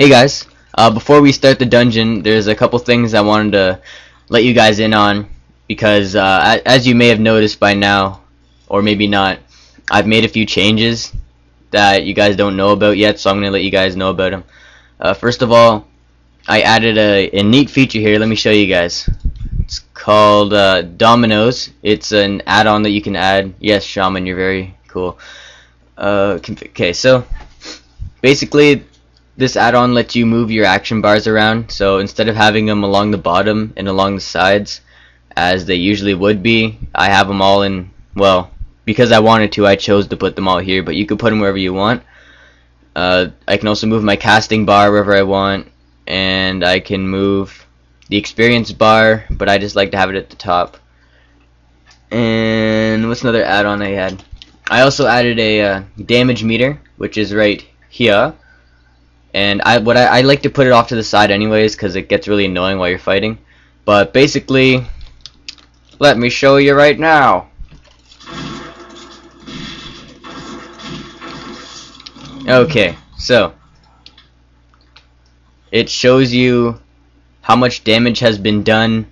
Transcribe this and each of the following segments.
Hey guys, before we start the dungeon, there's a couple things I wanted to let you guys in on because as you may have noticed by now, or maybe not, I've made a few changes that you guys don't know about yet, so I'm going to let you guys know about them. First of all, I added a neat feature here. Let me show you guys. It's called Dominoes. It's an add-on that you can add. Yes, Shaman, you're very cool. Okay, so basically this add-on lets you move your action bars around, so instead of having them along the bottom and along the sides as they usually would be, I have them all in, well, because I wanted to, I chose to put them all here, but you could put them wherever you want. I can also move my casting bar wherever I want, and I can move the experience bar, but I just like to have it at the top. And what's another add-on I had? I also added a damage meter, which is right here. And I like to put it off to the side anyways because it gets really annoying while you're fighting. But basically, let me show you right now. Okay, so it shows you how much damage has been done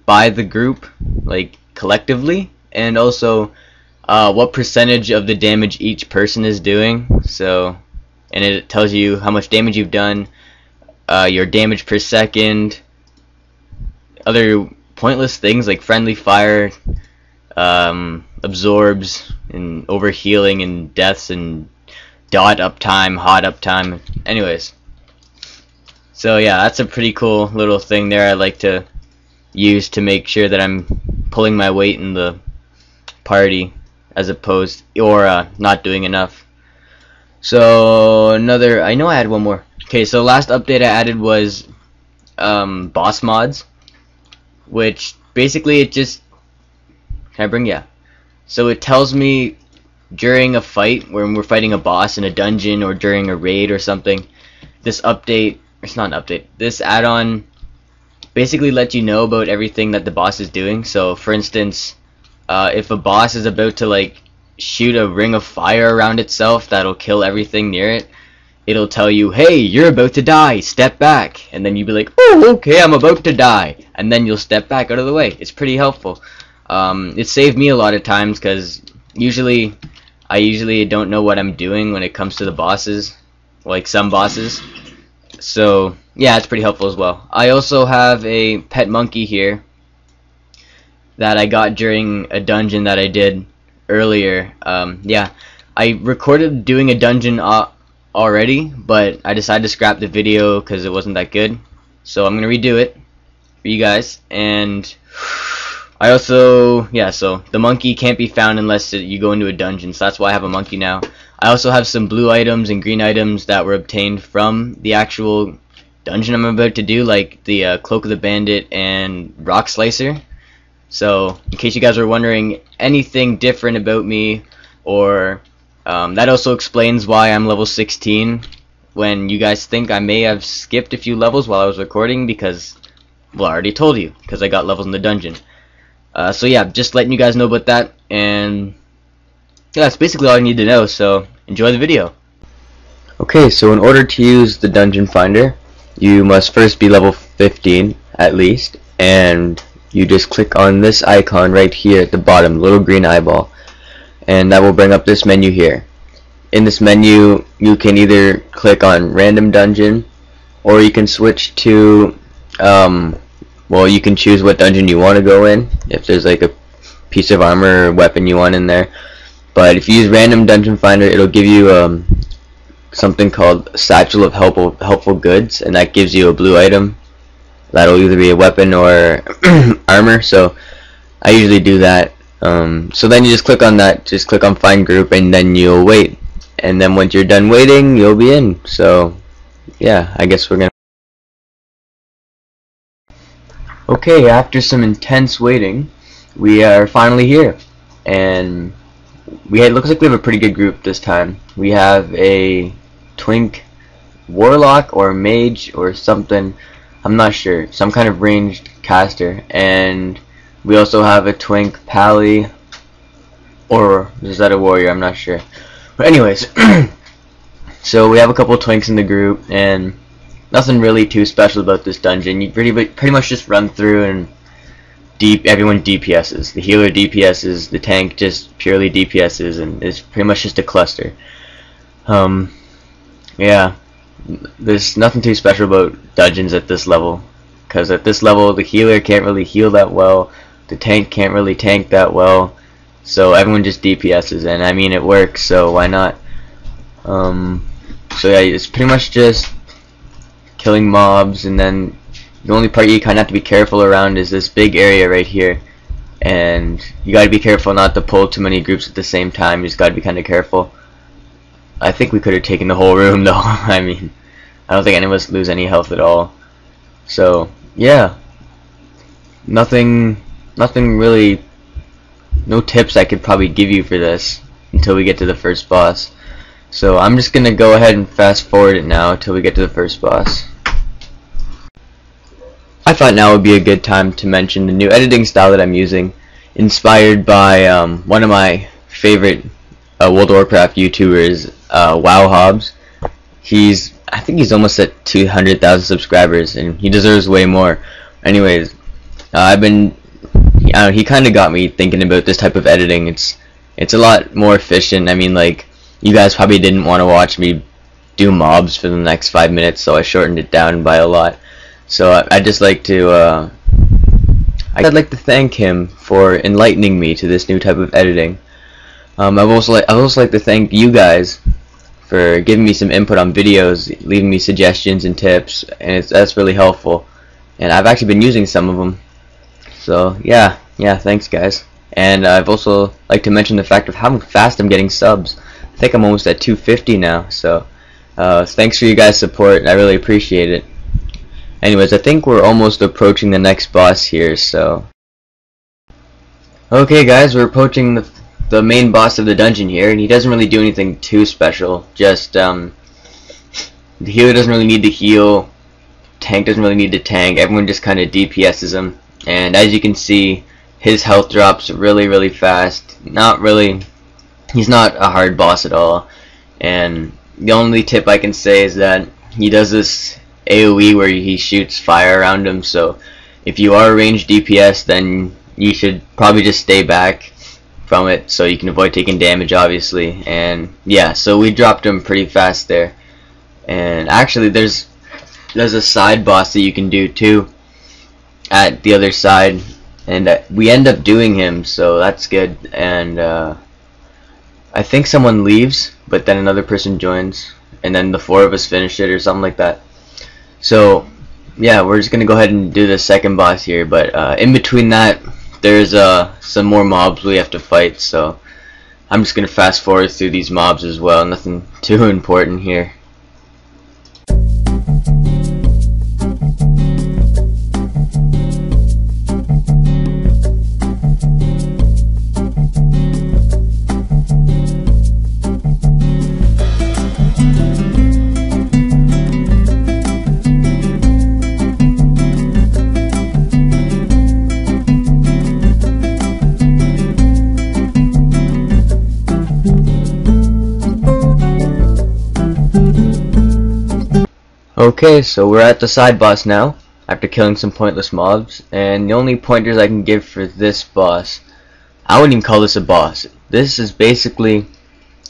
by the group, like collectively, and also what percentage of the damage each person is doing. So, and it tells you how much damage you've done, your damage per second, other pointless things like friendly fire, absorbs, and overhealing, and deaths, and dot uptime, hot uptime. Anyways, so yeah, that's a pretty cool little thing there I like to use to make sure that I'm pulling my weight in the party as opposed, or not doing enough. So another, I know I had one more. Okay, so last update I added was boss mods, which basically it just, can I bring, yeah, so it tells me during a fight when we're fighting a boss in a dungeon or during a raid or something, this update, it's not an update, this add-on basically lets you know about everything that the boss is doing. So for instance, if a boss is about to like shoot a ring of fire around itself that'll kill everything near it, it'll tell you, hey, you're about to die, step back, and then you'll be like, oh, okay, I'm about to die, and then you'll step back out of the way. It's pretty helpful. It saved me a lot of times because I usually don't know what I'm doing when it comes to the bosses, like some bosses. So yeah, it's pretty helpful as well. I also have a pet monkey here that I got during a dungeon that I did earlier. Yeah, I recorded doing a dungeon already, but I decided to scrap the video because it wasn't that good. So I'm gonna redo it for you guys. And I also, yeah, so the monkey can't be found unless you go into a dungeon, so that's why I have a monkey now. I also have some blue items and green items that were obtained from the actual dungeon I'm about to do, like the Cloak of the Bandit and Rock Slicer. So in case you guys were wondering anything different about me, or that also explains why I'm level 16 when you guys think I may have skipped a few levels while I was recording, because, well, I already told you, because I got levels in the dungeon. So yeah, just letting you guys know about that, and yeah, that's basically all I need to know, so enjoy the video. Okay, so in order to use the dungeon finder, you must first be level 15 at least, and you just click on this icon right here at the bottom, little green eyeball, and that will bring up this menu here. In this menu, you can either click on random dungeon, or you can switch to, well, you can choose what dungeon you want to go in, if there's like a piece of armor or weapon you want in there. But if you use random dungeon finder, it'll give you something called Satchel of Helpful Goods, and that gives you a blue item. That'll either be a weapon or armor, so I usually do that. So then you just click on that, just click on Find Group, and then you'll wait. And then once you're done waiting, you'll be in. So yeah, I guess we're gonna... Okay, after some intense waiting, we are finally here. And looks like we have a pretty good group this time. We have a twink warlock or mage or something, I'm not sure, some kind of ranged caster, and we also have a twink pally, or is that a warrior? I'm not sure. But anyways, so we have a couple twinks in the group, and nothing really too special about this dungeon. You pretty much just run through and everyone DPSs. The healer DPSs, the tank just purely DPSs, and it's pretty much just a cluster. Yeah, there's nothing too special about dungeons at this level, because at this level the healer can't really heal that well, the tank can't really tank that well, so everyone just DPSs, and I mean it works, so why not? So yeah, it's pretty much just killing mobs, and then the only part you kind of have to be careful around is this big area right here, and you gotta be careful not to pull too many groups at the same time. You just gotta be kind of careful. I think we could have taken the whole room though. I mean, I don't think any of us lose any health at all. So yeah, nothing really, no tips I could probably give you for this until we get to the first boss. So I'm just gonna go ahead and fast forward it now until we get to the first boss. I thought now would be a good time to mention the new editing style that I'm using, inspired by one of my favorite World of Warcraft YouTubers, Wow Hobbs. I think he's almost at 200,000 subscribers, and he deserves way more. Anyways, he kind of got me thinking about this type of editing. It's a lot more efficient. I mean, like, you guys probably didn't want to watch me do mobs for the next 5 minutes, so I shortened it down by a lot. So I'd like to thank him for enlightening me to this new type of editing. I'd also like to thank you guys for giving me some input on videos, leaving me suggestions and tips, and that's really helpful. And I've actually been using some of them. So yeah, thanks guys. And I've also like to mention the fact of how fast I'm getting subs. I think I'm almost at 250 now. So thanks for you guys' support. I really appreciate it. Anyways, I think we're almost approaching the next boss here, so... Okay guys, we're approaching the main boss of the dungeon here, and he doesn't really do anything too special. Just, the healer doesn't really need to heal, tank doesn't really need to tank, everyone just kind of DPSs him. And as you can see, his health drops really fast. He's not a hard boss at all. And the only tip I can say is that he does this AoE where he shoots fire around him, so if you are a ranged DPS, then you should probably just stay back from it so you can avoid taking damage, obviously. And yeah, so we dropped him pretty fast there. And actually there's a side boss that you can do too at the other side, and we end up doing him, so that's good. And I think someone leaves, but then another person joins, and then the 4 of us finish it or something like that. So yeah, we're just gonna go ahead and do the second boss here, but in between that there's some more mobs we have to fight, so I'm just gonna fast forward through these mobs as well. Nothing too important here. Okay, so we're at the side boss now, after killing some pointless mobs, and the only pointers I can give for this boss, I wouldn't even call this a boss. This is basically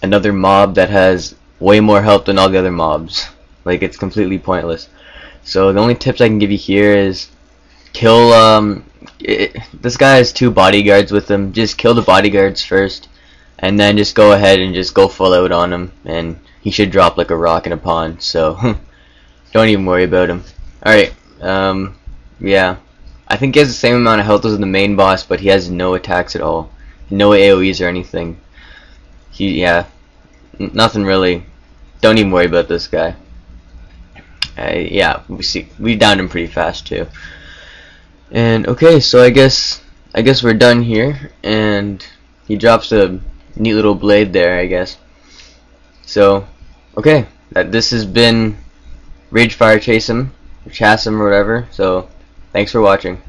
another mob that has way more health than all the other mobs. Like, it's completely pointless. So the only tips I can give you here is kill, this guy has 2 bodyguards with him. Just kill the bodyguards first, and then just go ahead and just go full out on him, and he should drop like a rock in a pond, so... Don't even worry about him. Alright, yeah. I think he has the same amount of health as the main boss, but he has no attacks at all. No AoEs or anything. Nothing really. Don't even worry about this guy. Yeah, we downed him pretty fast too. And okay, so I guess we're done here, and he drops a neat little blade there, I guess. So, okay, this has been Ragefire Chasm or whatever, so thanks for watching.